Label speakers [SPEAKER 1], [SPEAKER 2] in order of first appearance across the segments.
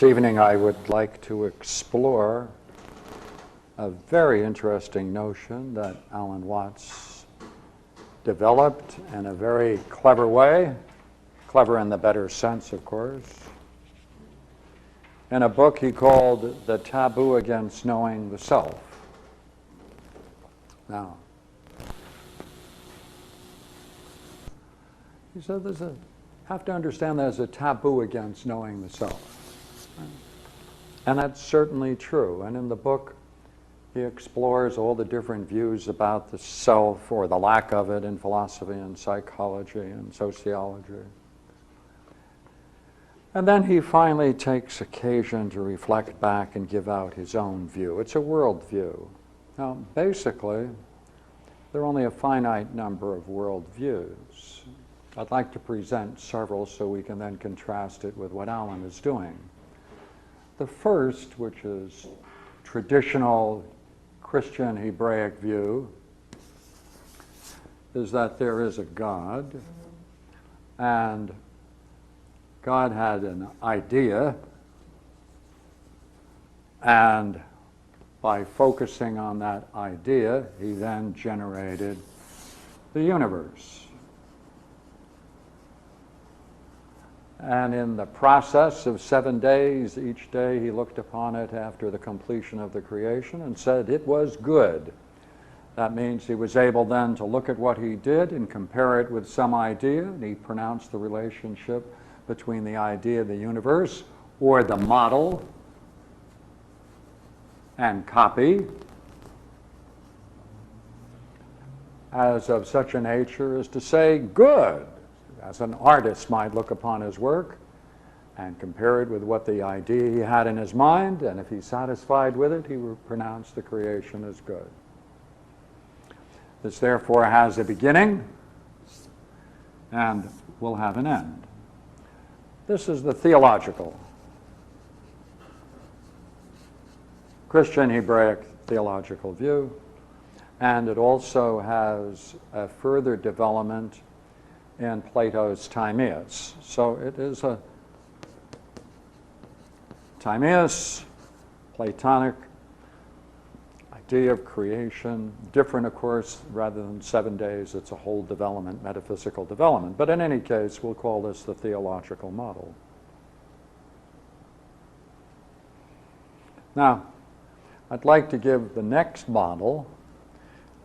[SPEAKER 1] This evening I would like to explore a very interesting notion that Alan Watts developed in a very clever way, clever in the better sense, of course, in a book he called The Taboo Against Knowing the Self. Now, he said have to understand there's a taboo against knowing the self. And that's certainly true. And in the book, he explores all the different views about the self, or the lack of it, in philosophy and psychology and sociology. And then he finally takes occasion to reflect back and give out his own view. It's a world view. Now, basically, there are only a finite number of world views. I'd like to present several so we can then contrast it with what Alan is doing. The first, which is traditional Christian Hebraic view, is that there is a God, and God had an idea, and by focusing on that idea, he then generated the universe. And in the process of 7 days, each day he looked upon it after the completion of the creation and said it was good. That means he was able then to look at what he did and compare it with some idea, and he pronounced the relationship between the idea of the universe, or the model, and copy, as of such a nature as to say good. As an artist might look upon his work and compare it with what the idea he had in his mind, and if he's satisfied with it, he would pronounce the creation as good. This therefore has a beginning and will have an end. This is the theological, Christian Hebraic theological view, and it also has a further development in Plato's Timaeus. So it is a Timaeus, Platonic idea of creation, different, of course, rather than 7 days, it's a whole development, metaphysical development. But in any case, we'll call this the theological model. Now, I'd like to give the next model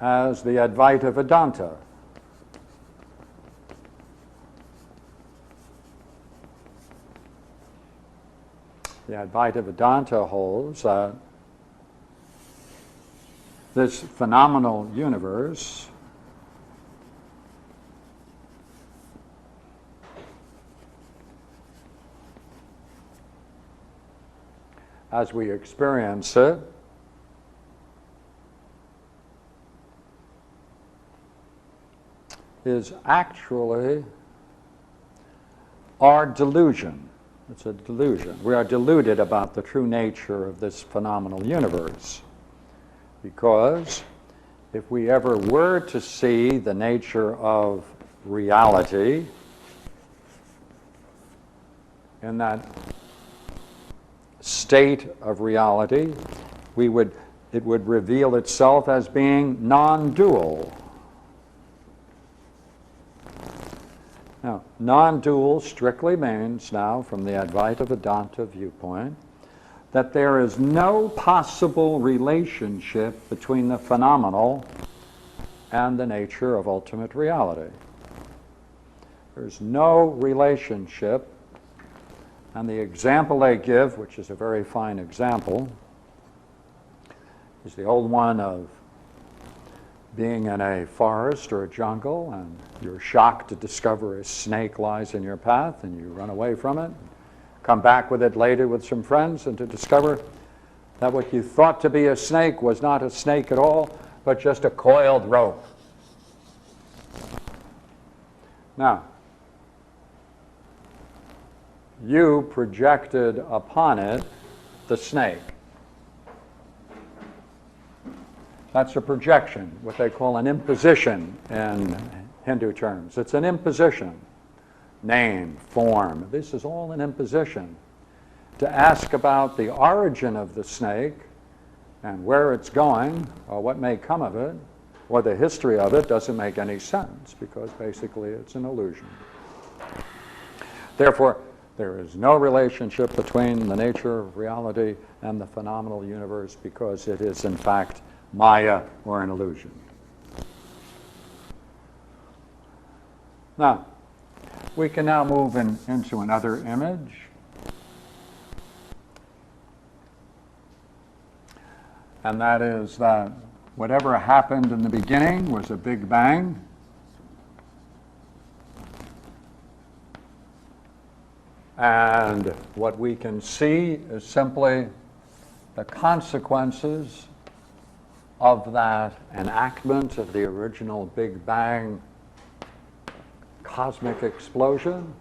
[SPEAKER 1] as the Advaita Vedanta. The Advaita Vedanta holds that this phenomenal universe as we experience it is actually our delusion. It's a delusion. We are deluded about the true nature of this phenomenal universe, because if we ever were to see the nature of reality in that state of reality, it would reveal itself as being non-dual. Now, non-dual strictly means now, from the Advaita Vedanta viewpoint, that there is no possible relationship between the phenomenal and the nature of ultimate reality. There's no relationship, and the example they give, which is a very fine example, is the old one of being in a forest or a jungle, and you're shocked to discover a snake lies in your path, and you run away from it, come back with it later with some friends, and to discover that what you thought to be a snake was not a snake at all, but just a coiled rope. Now, you projected upon it the snake. That's a projection, what they call an imposition in Hindu terms. It's an imposition. Name, form, this is all an imposition. to ask about the origin of the snake and where it's going, or what may come of it, or the history of it doesn't make any sense, because basically it's an illusion. Therefore, there is no relationship between the nature of reality and the phenomenal universe, because it is in fact Maya, or an illusion. Now, we can now move into another image. And that is that whatever happened in the beginning was a big bang. And what we can see is simply the consequences of that enactment of the original Big Bang cosmic explosion.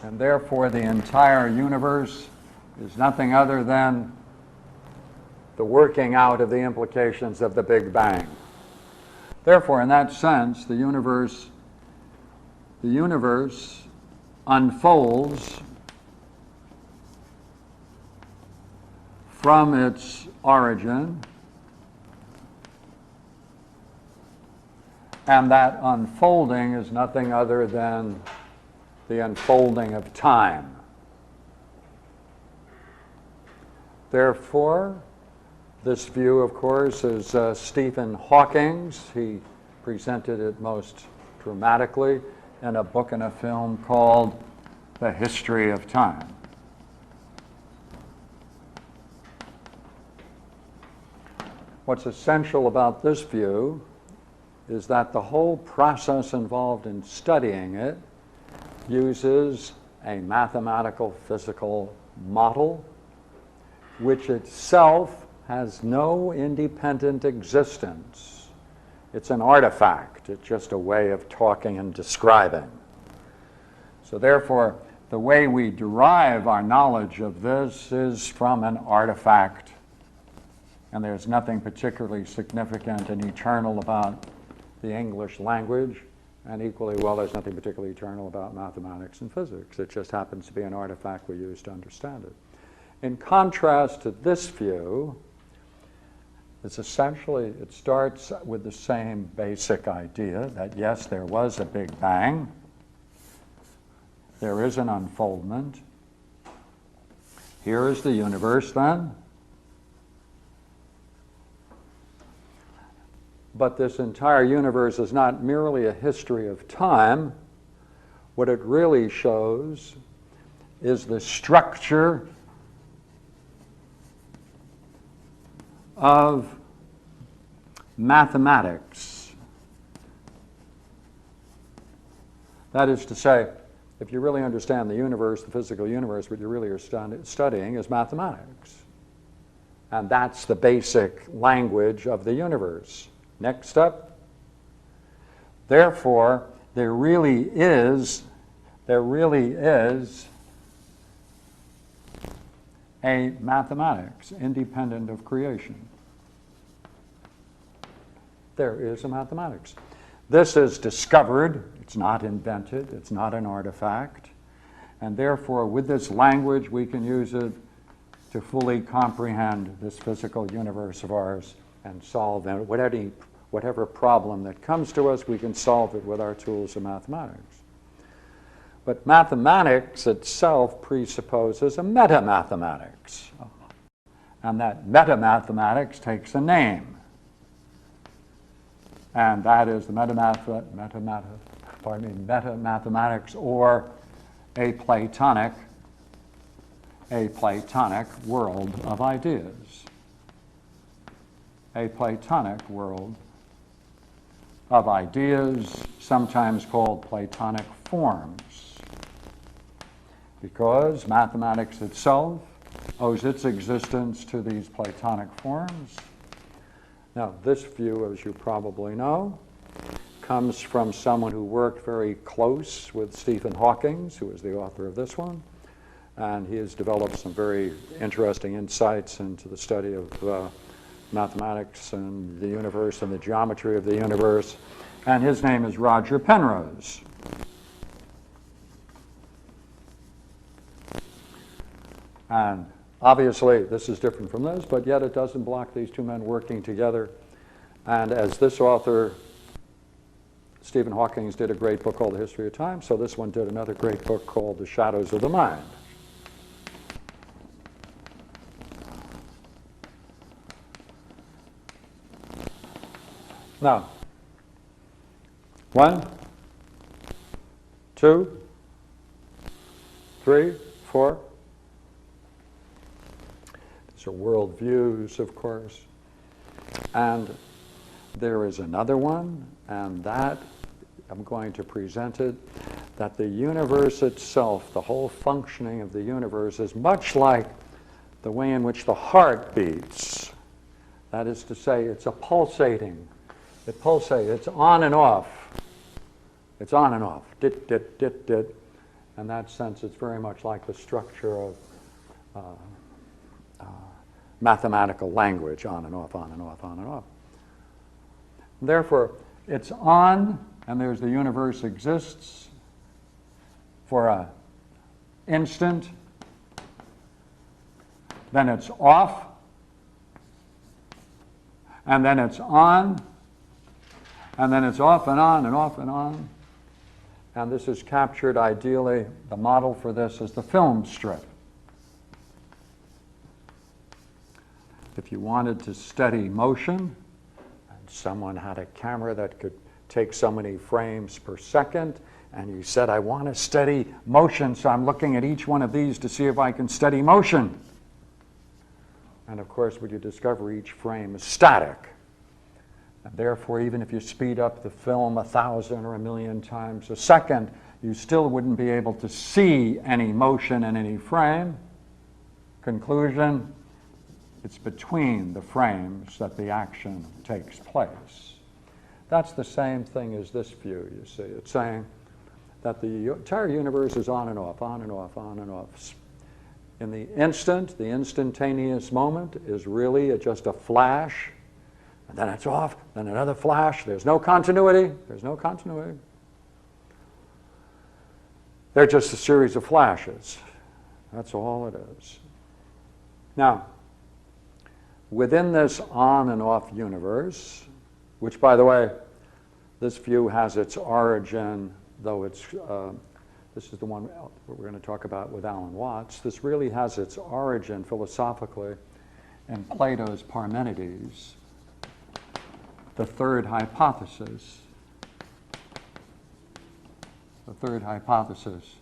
[SPEAKER 1] And therefore, the entire universe is nothing other than the working out of the implications of the Big Bang. Therefore, in that sense, the universe unfolds from its origin, and that unfolding is nothing other than the unfolding of time. Therefore, this view, of course, is Stephen Hawking's. He presented it most dramatically in a book and a film called The History of Time. What's essential about this view is that the whole process involved in studying it uses a mathematical physical model which itself has no independent existence. It's an artifact. It's just a way of talking and describing. So therefore, the way we derive our knowledge of this is from an artifact. And there's nothing particularly significant and eternal about the English language. And equally well, there's nothing particularly eternal about mathematics and physics. It just happens to be an artifact we use to understand it. In contrast to this view, it's essentially, it starts with the same basic idea that yes, there was a Big Bang, there is an unfoldment. Here is the universe then. But this entire universe is not merely a history of time. What it really shows is the structure of mathematics. That is to say, if you really understand the universe, the physical universe, what you really are studying is mathematics. And that's the basic language of the universe. Next up. Therefore, there really is a mathematics independent of creation. There is a mathematics. This is discovered. It's not invented. It's not an artifact. And therefore, with this language, we can use it to fully comprehend this physical universe of ours and solve whatever problem that comes to us, we can solve it with our tools of mathematics. But mathematics itself presupposes a meta-mathematics. And that meta-mathematics takes a name. And that is the meta-mathematics, or a Platonic world of ideas. A Platonic world of ideas, sometimes called Platonic forms, because mathematics itself owes its existence to these Platonic forms. Now, this view, as you probably know, comes from someone who worked very close with Stephen Hawking, who is the author of this one, and he has developed some very interesting insights into the study of mathematics and the universe and the geometry of the universe, and his name is Roger Penrose. And obviously, this is different from this, but yet it doesn't block these two men working together. And as this author, Stephen Hawking, did a great book called The History of Time, so this one did another great book called The Shadows of the Mind. Now, 1, 2, 3, 4. These are worldviews, of course. And there is another one, and that, I'm going to present it, that the universe itself, the whole functioning of the universe, is much like the way in which the heart beats. That is to say, it's a pulsating. It pulsates. It's on and off. It's on and off. Dit, dit, dit, dit. In that sense, it's very much like the structure of mathematical language, on and off, on and off, on and off. Therefore, it's on, and there's the universe exists for an instant. Then it's off, and then it's on, and then it's off and on and off and on. And this is captured ideally, the model for this is the film strip. If you wanted to study motion, and someone had a camera that could take so many frames per second, and you said, I want to study motion, so I'm looking at each one of these to see if I can study motion. And of course, what you discover, each frame is static. And therefore, even if you speed up the film 1,000 or 1,000,000 times a second, you still wouldn't be able to see any motion in any frame. Conclusion, it's between the frames that the action takes place. That's the same thing as this view, you see. It's saying that the entire universe is on and off, on and off, on and off. In the instant, the instantaneous moment is really just a flash, and then it's off, then another flash. There's no continuity. There's no continuity. They're just a series of flashes. That's all it is. Now, within this on and off universe, which, by the way, this view has its origin, though it's, this is the one we're going to talk about with Alan Watts, this really has its origin philosophically in Plato's Parmenides, the third hypothesis. The third hypothesis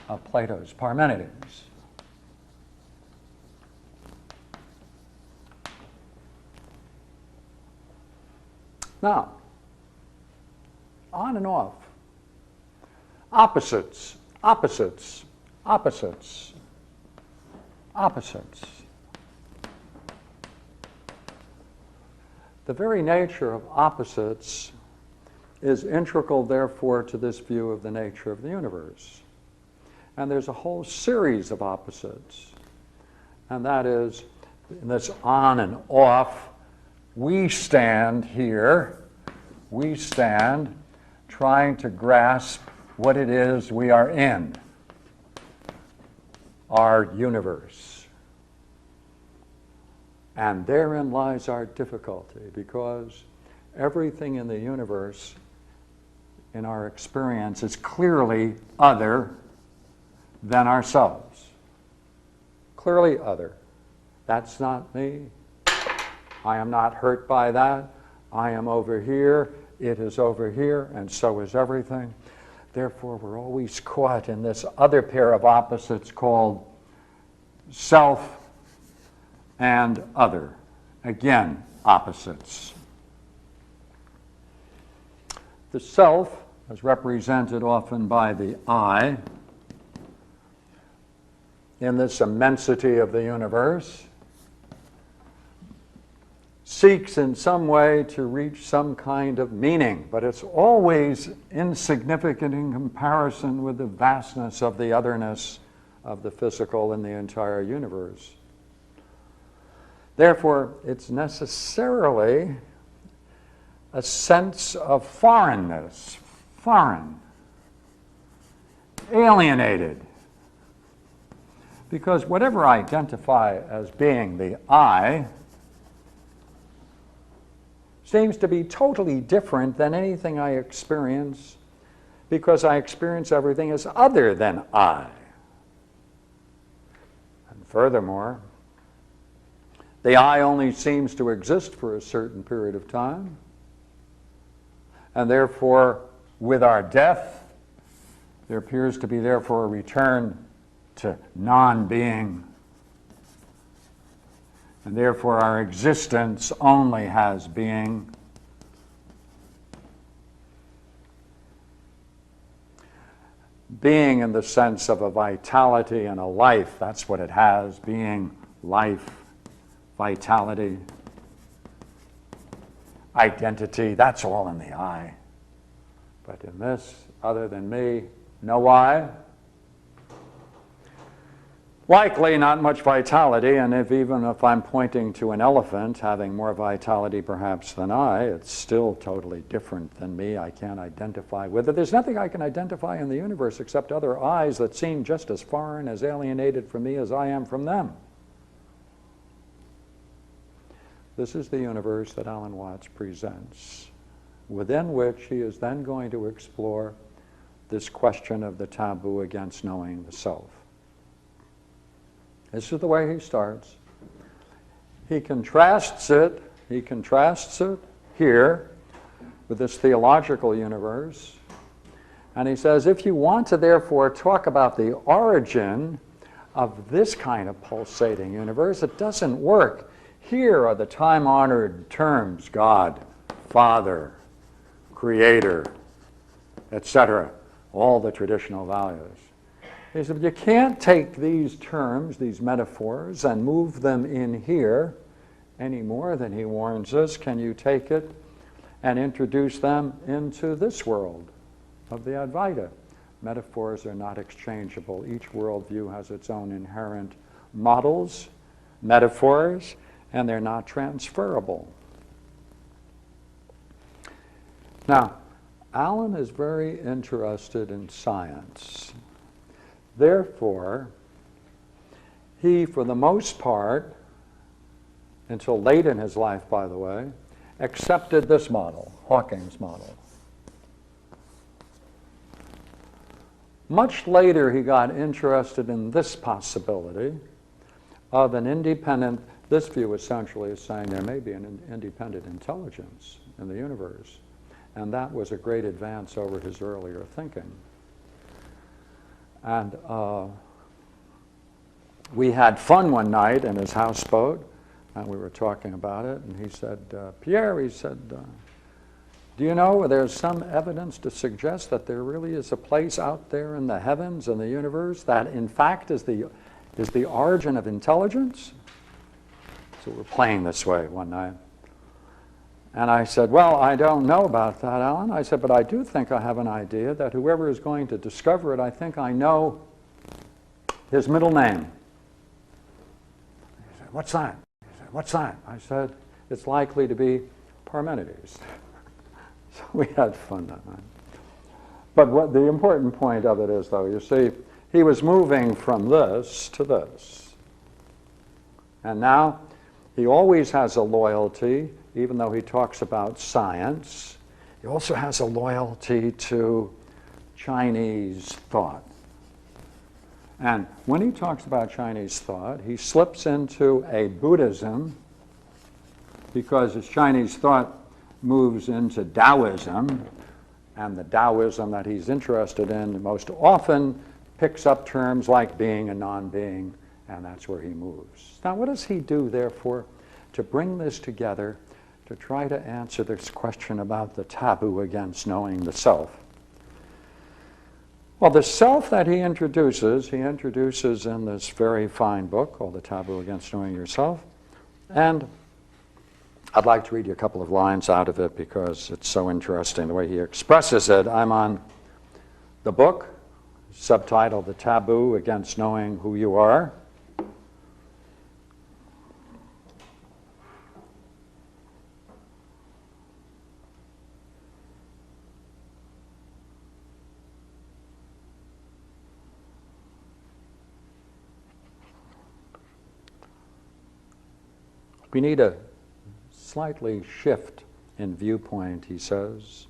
[SPEAKER 1] of Plato's Parmenides. Now, on and off. Opposites, opposites, opposites, opposites. The very nature of opposites is integral, therefore, to this view of the nature of the universe. And there's a whole series of opposites. And that is, in this on and off, we stand here, we stand trying to grasp what it is we are in, our universe. And therein lies our difficulty, because everything in the universe, in our experience, is clearly other than ourselves. Clearly other. That's not me. I am not hurt by that. I am over here. It is over here, and so is everything. Therefore, we're always caught in this other pair of opposites called self and other. Again, opposites. The self is represented often by the I in this immensity of the universe, seeks in some way to reach some kind of meaning, but it's always insignificant in comparison with the vastness of the otherness of the physical in the entire universe. Therefore, it's necessarily a sense of foreignness, foreign, alienated, Because whatever I identify as being the I seems to be totally different than anything I experience, because I experience everything as other than I. And furthermore, the I only seems to exist for a certain period of time, and therefore, with our death, there appears to be therefore a return to non-being, and therefore our existence only has being. Being in the sense of a vitality and a life, that's what it has. Being, life, vitality, identity, that's all in the I. But in this, other than me, no I. Likely not much vitality, and even if I'm pointing to an elephant having more vitality perhaps than I, it's still totally different than me. I can't identify with it. There's nothing I can identify in the universe except other I's that seem just as foreign, as alienated from me as I am from them. This is the universe that Alan Watts presents, within which he is then going to explore this question of the taboo against knowing the self. This is the way he starts. He contrasts it here with this theological universe. And he says, if you want to therefore talk about the origin of this kind of pulsating universe, it doesn't work. Here are the time-honored terms: God, Father, Creator, etc., all the traditional values. He said, you can't take these terms, these metaphors, and move them in here any more than he warns us. Can you take it and introduce them into this world of the Advaita? Metaphors are not exchangeable. Each worldview has its own inherent models, metaphors, and they're not transferable. Now, Alan is very interested in science. Therefore, he, for the most part, until late in his life, by the way, accepted this model, Hawking's model. Much later, he got interested in this possibility of an independent, this view essentially is saying there may be an independent intelligence in the universe, and that was a great advance over his earlier thinking. And we had fun one night in his houseboat, and we were talking about it, and he said, Pierre, he said, do you know there's some evidence to suggest that there really is a place out there in the heavens and the universe that in fact is the origin of intelligence? So we're playing this way one night. And I said, well, I don't know about that, Alan. I said, but I do think I have an idea that whoever is going to discover it, I think I know his middle name. He said, what's that? He said, what's that? I said, it's likely to be Parmenides. So we had fun that night. But what the important point of it is, though, you see, he was moving from this to this. And now he always has a loyalty. Even though he talks about science, he also has a loyalty to Chinese thought. And when he talks about Chinese thought, he slips into a Buddhism, because his Chinese thought moves into Taoism, and the Taoism that he's interested in most often picks up terms like being and non-being, and that's where he moves. Now, what does he do, therefore, to bring this together, to try to answer this question about the taboo against knowing the self? Well, the self that he introduces in this very fine book called The Taboo Against Knowing Yourself. And I'd like to read you a couple of lines out of it because it's so interesting the way he expresses it. I'm on the book, subtitled The Taboo Against Knowing Who You Are. We need a slightly shift in viewpoint, he says.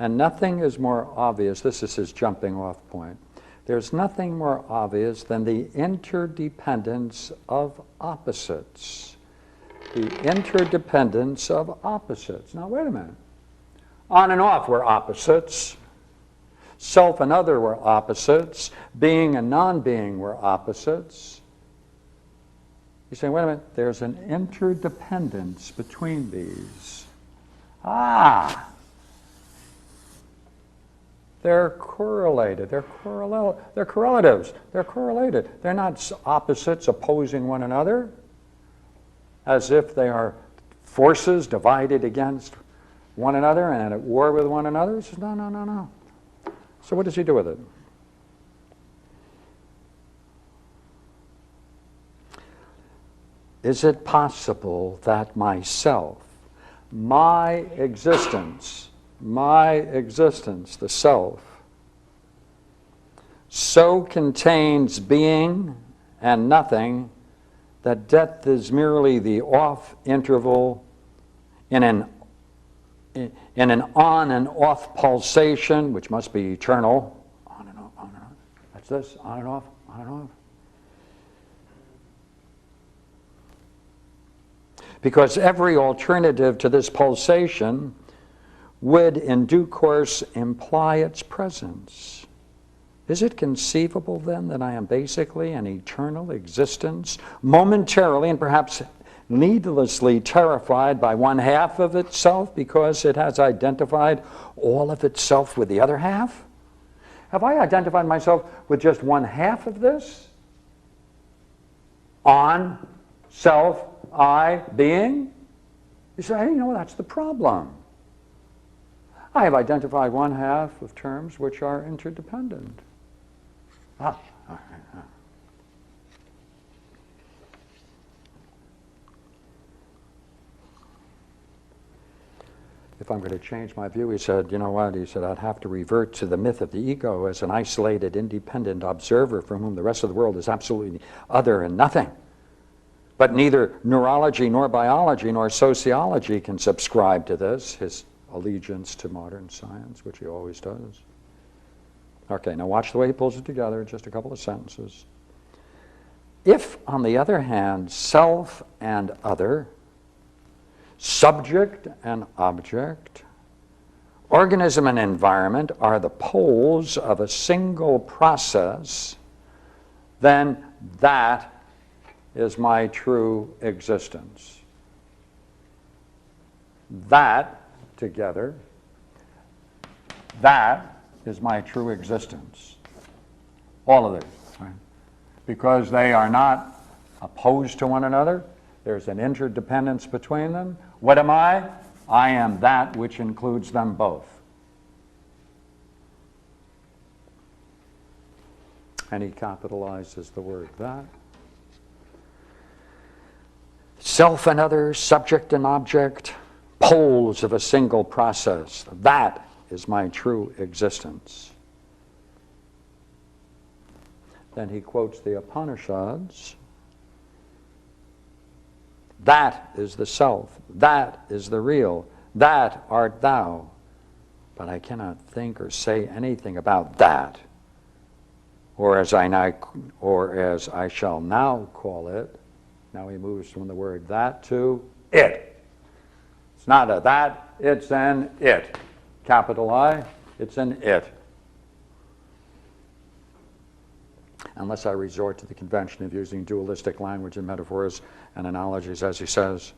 [SPEAKER 1] And nothing is more obvious, this is his jumping off point, there's nothing more obvious than the interdependence of opposites. The interdependence of opposites. Now wait a minute. On and off were opposites. Self and other were opposites. Being and non-being were opposites. You say, wait a minute, there's an interdependence between these. Ah! They're correlated. They're correlatives. They're correlated. They're not opposites opposing one another, as if they are forces divided against one another and at war with one another. He says, no, no, no, no. So what does he do with it? Is it possible that myself, my existence, the self, so contains being and nothing that death is merely the off interval in an on and off pulsation, which must be eternal, on and off, on and off. That's this, on and off, on and off. Because every alternative to this pulsation would in due course imply its presence. Is it conceivable then that I am basically an eternal existence, momentarily and perhaps needlessly terrified by one half of itself because it has identified all of itself with the other half? Have I identified myself with just one half of this? On, self, I, being? You say, hey, that's the problem. I have identified one half of terms which are interdependent. If I'm going to change my view, he said, you know what? He said, I'd have to revert to the myth of the ego as an isolated, independent observer from whom the rest of the world is absolutely other and nothing. But neither neurology nor biology nor sociology can subscribe to this, his allegiance to modern science, which he always does. Okay, now watch the way he pulls it together in just a couple of sentences. If, on the other hand, self and other, subject and object, organism and environment are the poles of a single process, then that is my true existence. That together, that is my true existence. All of these, right? Because they are not opposed to one another, there's an interdependence between them. What am I? I am that which includes them both. And he capitalizes the word that. Self and other, subject and object, poles of a single process. That is my true existence. Then he quotes the Upanishads. That is the self. That is the real. That art thou. But I cannot think or say anything about that. Or as I shall now call it. Now he moves from the word that to it. It's not a that, it's an it. Capital I, it's an it. Unless I resort to the convention of using dualistic language and metaphors and analogies, as he says.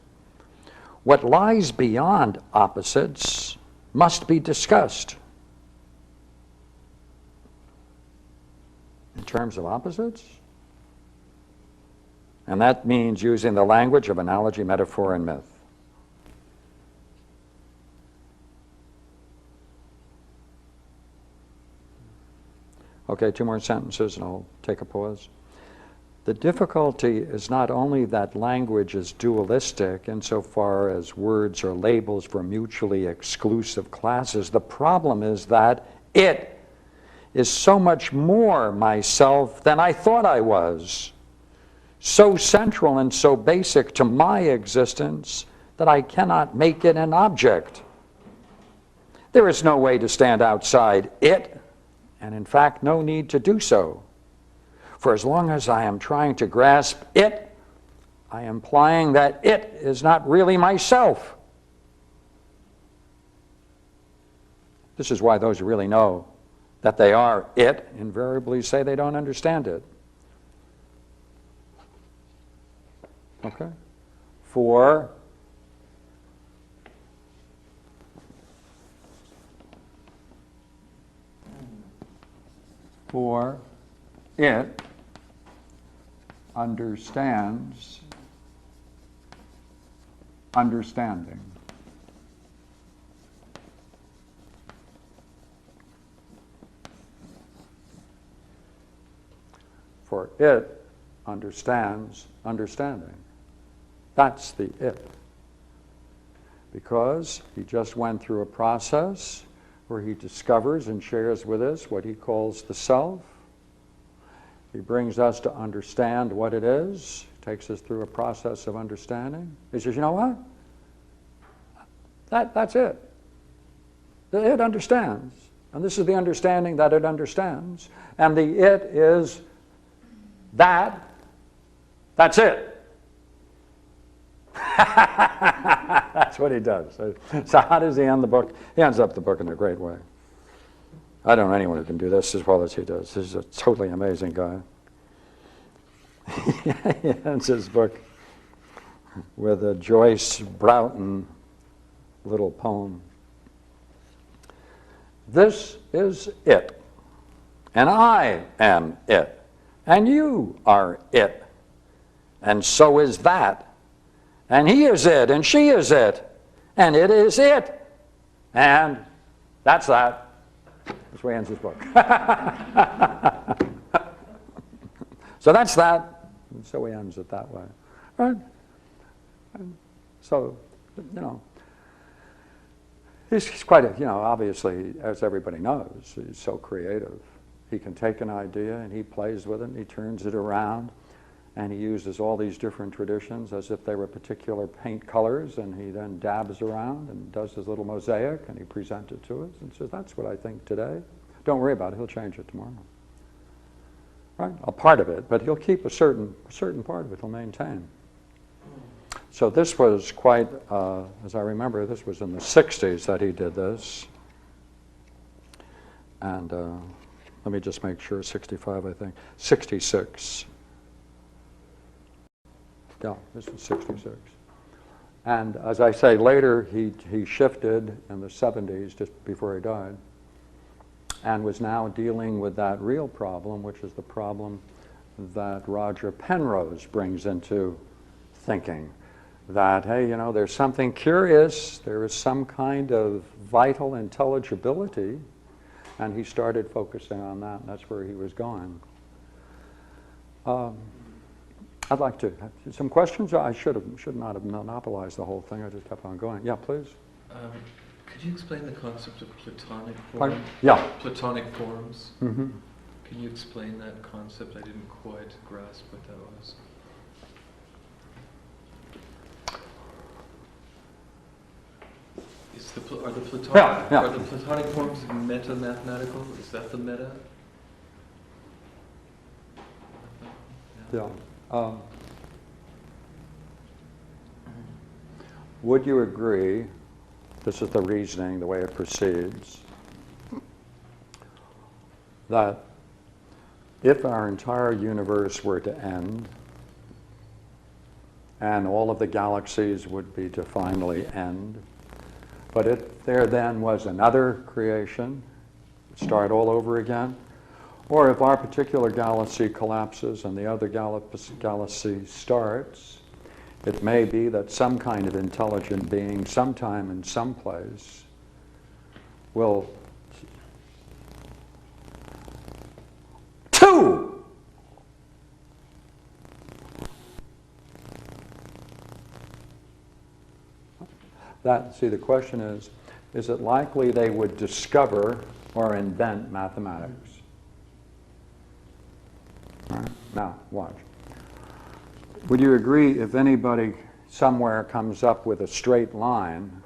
[SPEAKER 1] What lies beyond opposites must be discussed. In terms of opposites? And that means using the language of analogy, metaphor, and myth. Okay, 2 more sentences and I'll take a pause. The difficulty is not only that language is dualistic insofar as words are labels for mutually exclusive classes. The problem is that it is so much more myself than I thought I was. so central and so basic to my existence that I cannot make it an object. There is no way to stand outside it, and in fact, no need to do so. For as long as I am trying to grasp it, I am implying that it is not really myself. This is why those who really know that they are it invariably say they don't understand it. Okay? For it understands understanding. For it understands understanding. That's the it. Because he just went through a process where he discovers and shares with us what he calls the self. He brings us to understand what it is, takes us through a process of understanding. He says, you know what? That's it. It understands. And this is the understanding that it understands. And the it is that. That's it. That's what he does. So how does he end the book? He ends up the book in a great way. I don't know anyone who can do this as well as he does. This is a totally amazing guy. He ends his book with a Joyce Broughton little poem. This is it, and I am it, and you are it, and so is that. And he is it, and she is it, and it is it. And that's that. That's where he ends his book. So that's that. And so he ends it that way. Right? And so, you know, he's quite a, you know, obviously, as everybody knows, he's so creative. He can take an idea and he plays with it and he turns it around. And he uses all these different traditions as if they were particular paint colors, and he then dabs around and does his little mosaic, and he presents it to us and says, that's what I think today. Don't worry about it, he'll change it tomorrow. Right? A part of it, but he'll keep a certain part of it, he'll maintain. So this was quite, as I remember, this was in the 60s that he did this. And let me just make sure, 65, I think, 66. Yeah, this was 66. And as I say, later he shifted in the 70s, just before he died, and was now dealing with that real problem, which is the problem that Roger Penrose brings into thinking. That, hey, you know, there's something curious, there is some kind of vital intelligibility, and he started focusing on that, and that's where he was going. I'd like to have some questions. I should not have monopolized the whole thing. I just kept on going. Yeah, please.
[SPEAKER 2] Could you explain the concept of Platonic form?
[SPEAKER 1] Pardon? Yeah.
[SPEAKER 2] Platonic forms.
[SPEAKER 1] Mm-hmm.
[SPEAKER 2] Can you explain that concept? I didn't quite grasp what that was. Are the Platonic forms meta-mathematical? Is that the meta?
[SPEAKER 1] Yeah. Would you agree, this is the reasoning, the way it proceeds, that if our entire universe were to end, and all of the galaxies would be to finally end, but if there then was another creation, start all over again, or if our particular galaxy collapses and the other galaxy starts, it may be that some kind of intelligent being sometime in some place will see, the question is it likely they would discover or invent mathematics? All right, now, watch. Would you agree if anybody somewhere comes up with a straight line,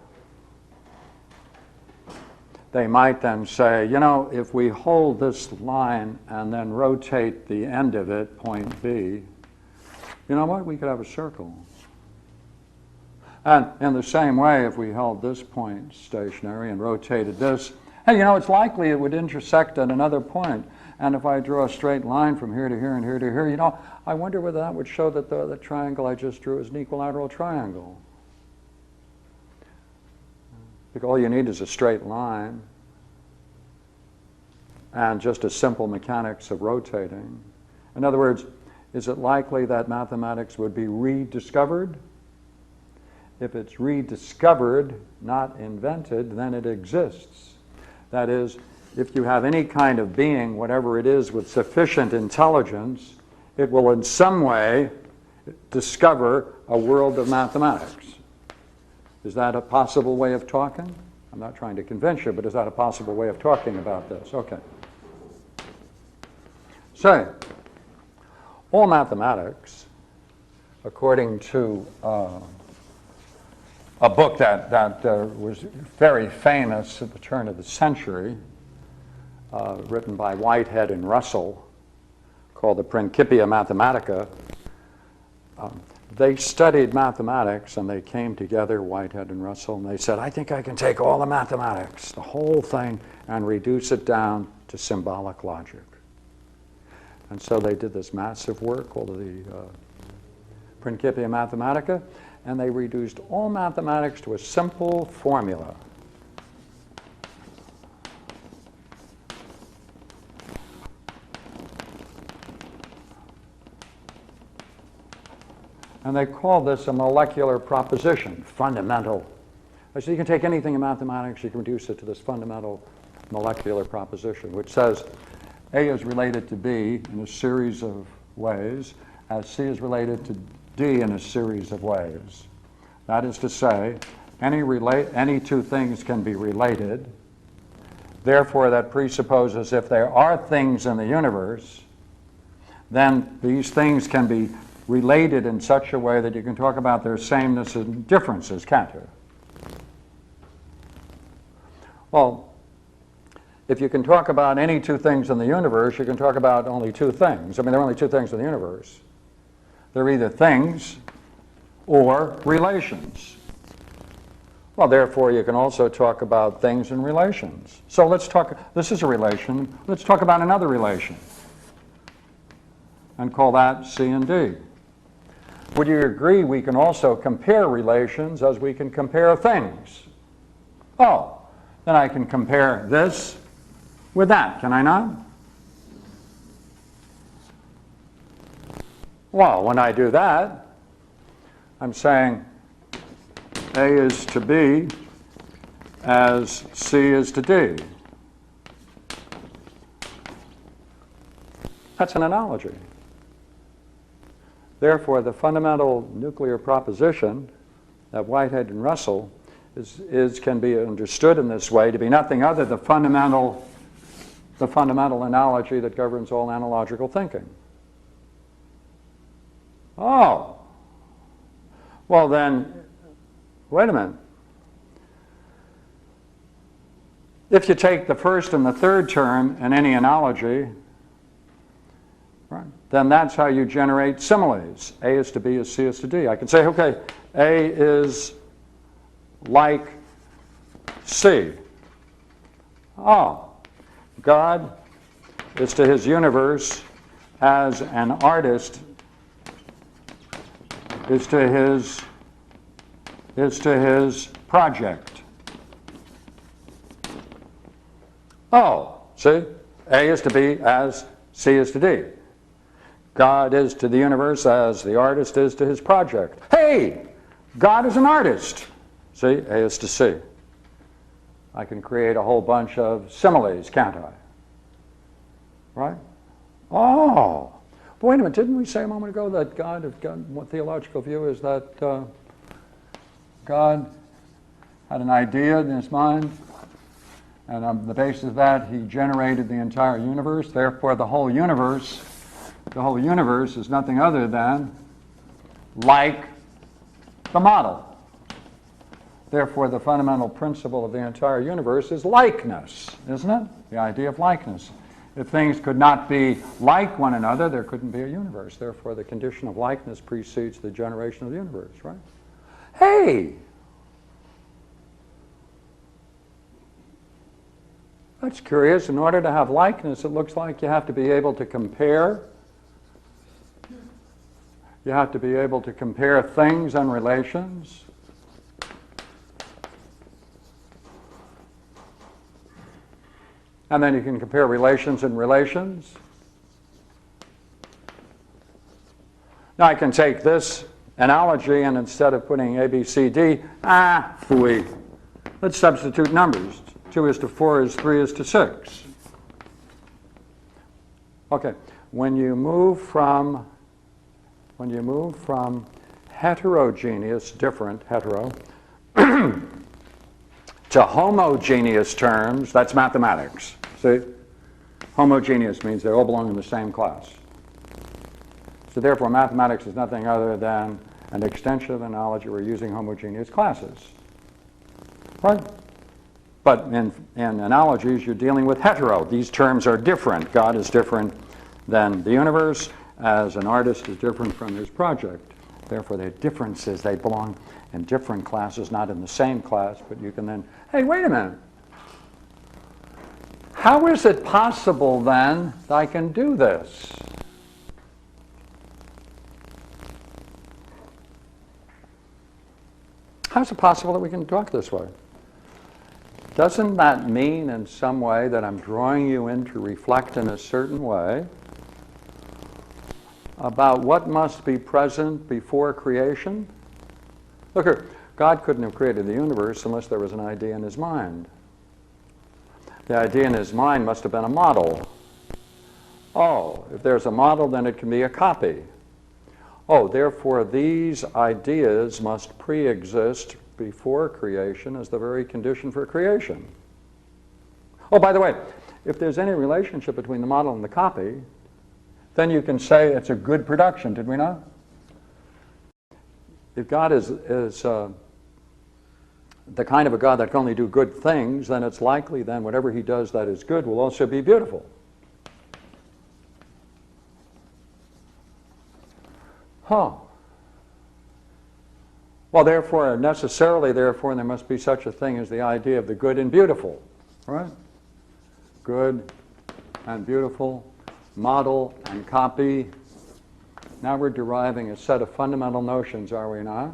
[SPEAKER 1] they might then say, you know, if we hold this line and then rotate the end of it, point B, you know what, we could have a circle. And in the same way, if we held this point stationary and rotated this, hey, you know, it's likely it would intersect at another point. And if I draw a straight line from here to here and here to here, you know, I wonder whether that would show that the triangle I just drew is an equilateral triangle. Because all you need is a straight line and just a simple mechanics of rotating. In other words, is it likely that mathematics would be rediscovered? If it's rediscovered, not invented, then it exists. That is, if you have any kind of being, whatever it is, with sufficient intelligence, it will in some way discover a world of mathematics. Is that a possible way of talking? I'm not trying to convince you, but is that a possible way of talking about this? Okay. Say, all mathematics, according to a book that was very famous at the turn of the century, written by Whitehead and Russell, called the Principia Mathematica. They studied mathematics and they came together, Whitehead and Russell, and they said, I think I can take all the mathematics, the whole thing, and reduce it down to symbolic logic. And so they did this massive work called the Principia Mathematica, and they reduced all mathematics to a simple formula. And they call this a molecular proposition, fundamental. So you can take anything in mathematics, you can reduce it to this fundamental molecular proposition, which says A is related to B in a series of ways, as C is related to D in a series of ways. That is to say, any two things can be related. Therefore, that presupposes if there are things in the universe, then these things can be related in such a way that you can talk about their sameness and differences, can't you? Well, if you can talk about any two things in the universe, you can talk about only two things. I mean, there are only two things in the universe. They're either things or relations. Well, therefore, you can also talk about things and relations. So let's talk, this is a relation, let's talk about another relation and call that C and D. Would you agree we can also compare relations as we can compare things? Oh, then I can compare this with that, can I not? Well, when I do that, I'm saying A is to B as C is to D. That's an analogy. Therefore, the fundamental nuclear proposition that Whitehead and Russell can be understood in this way to be nothing other than the fundamental analogy that governs all analogical thinking. Oh, well then, wait a minute. If you take the first and the third term in any analogy, right, then that's how you generate similes. A is to B as C is to D. I can say, okay, A is like C. Oh, God is to his universe as an artist is to his project. Oh, see? A is to B as C is to D. God is to the universe as the artist is to his project. Hey, God is an artist. See, A is to C. I can create a whole bunch of similes, can't I? Right? Oh, but wait a minute, didn't we say a moment ago that what theological view is that God had an idea in his mind, and on the basis of that he generated the entire universe. Therefore, the whole universe is nothing other than like the model. Therefore, the fundamental principle of the entire universe is likeness, isn't it? The idea of likeness. If things could not be like one another, there couldn't be a universe. Therefore, the condition of likeness precedes the generation of the universe, right? Hey! That's curious. In order to have likeness, it looks like you have to be able to compare. You have to be able to compare things and relations. And then you can compare relations and relations. Now I can take this analogy and instead of putting A, B, C, D, phooey. Let's substitute numbers. 2 is to 4 is 3 is to 6. Okay, when you move from heterogeneous, different, hetero, to homogeneous terms, that's mathematics. See? Homogeneous means they all belong in the same class. So therefore, mathematics is nothing other than an extension of the knowledge that we're using homogeneous classes. Right? But in analogies, you're dealing with hetero. These terms are different. God is different than the universe, as an artist is different from his project. Therefore, they're differences. They belong in different classes, not in the same class, but you can then, hey, wait a minute. How is it possible, then, that I can do this? How is it possible that we can talk this way? Doesn't that mean in some way that I'm drawing you in to reflect in a certain way about what must be present before creation? Look here, God couldn't have created the universe unless there was an idea in his mind. The idea in his mind must have been a model. Oh, if there's a model, then it can be a copy. Oh, therefore these ideas must pre-exist before creation as the very condition for creation. Oh, by the way, if there's any relationship between the model and the copy, then you can say it's a good production, did we not? If God is the kind of a God that can only do good things, then it's likely then whatever he does that is good will also be beautiful. Huh. Well, therefore, necessarily, therefore, there must be such a thing as the idea of the good and beautiful, right? Good and beautiful, model and copy. Now we're deriving a set of fundamental notions, are we not?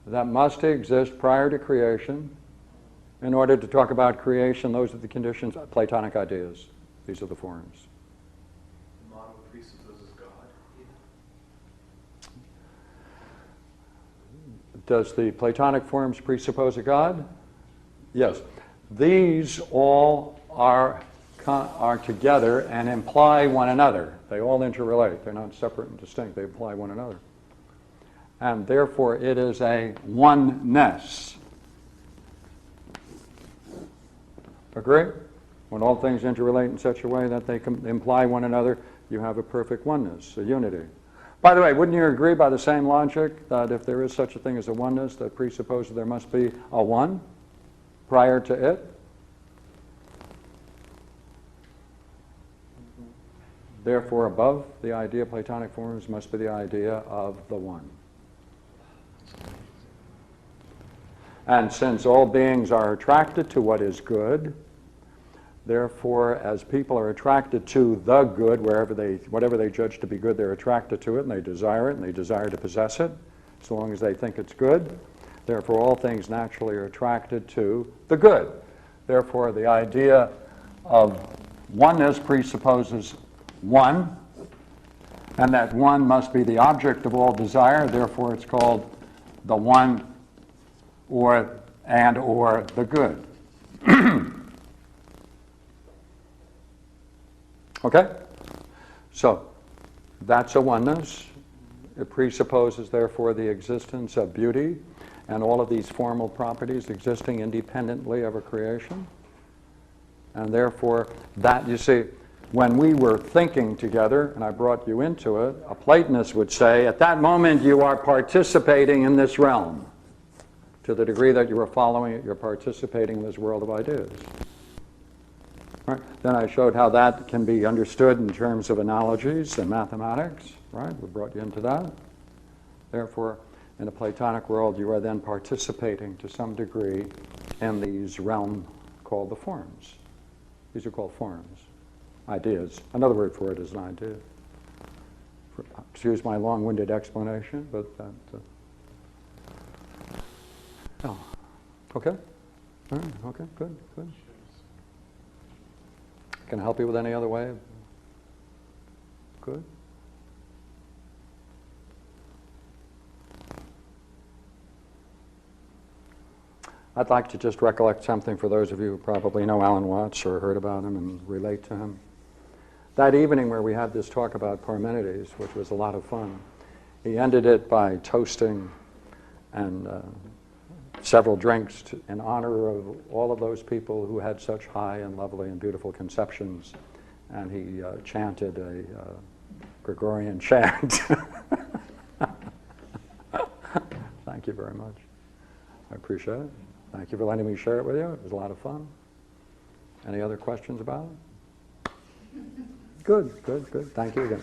[SPEAKER 1] That must exist prior to creation. In order to talk about creation, those are the conditions, Platonic ideas. These are the forms.
[SPEAKER 2] The model presupposes God.
[SPEAKER 1] Does the Platonic forms presuppose a God? Yes. These all are together and imply one another. They all interrelate. They're not separate and distinct. They imply one another. And therefore, it is a oneness. Agree? When all things interrelate in such a way that they imply one another, you have a perfect oneness, a unity. By the way, wouldn't you agree by the same logic that if there is such a thing as a oneness, that presupposes there must be a one prior to it? Therefore, above the idea of Platonic forms must be the idea of the one. And since all beings are attracted to what is good, therefore, as people are attracted to the good, whatever they judge to be good, they're attracted to it, and they desire to possess it, so long as they think it's good. Therefore, all things naturally are attracted to the good. Therefore, the idea of oneness presupposes one, and that one must be the object of all desire. Therefore, it's called the one or the good. Okay? So, that's a oneness. It presupposes, therefore, the existence of beauty and all of these formal properties existing independently of a creation. And therefore, that, you see, when we were thinking together, and I brought you into it, a Platonist would say, at that moment you are participating in this realm. To the degree that you are following it, you're participating in this world of ideas. Right? Then I showed how that can be understood in terms of analogies and mathematics. Right? We brought you into that. Therefore, in the Platonic world, you are then participating to some degree in these realms called the forms. These are called forms, ideas. Another word for it is an idea. Excuse my long-winded explanation, but that... oh. Okay? All right, okay, good, good. Can I help you with any other way? Good. I'd like to just recollect something for those of you who probably know Alan Watts or heard about him and relate to him. That evening where we had this talk about Parmenides, which was a lot of fun, he ended it by toasting and several drinks in honor of all of those people who had such high and lovely and beautiful conceptions. And he chanted a Gregorian chant. Thank you very much. I appreciate it. Thank you for letting me share it with you. It was a lot of fun. Any other questions about it? Good, good, good. Thank you again.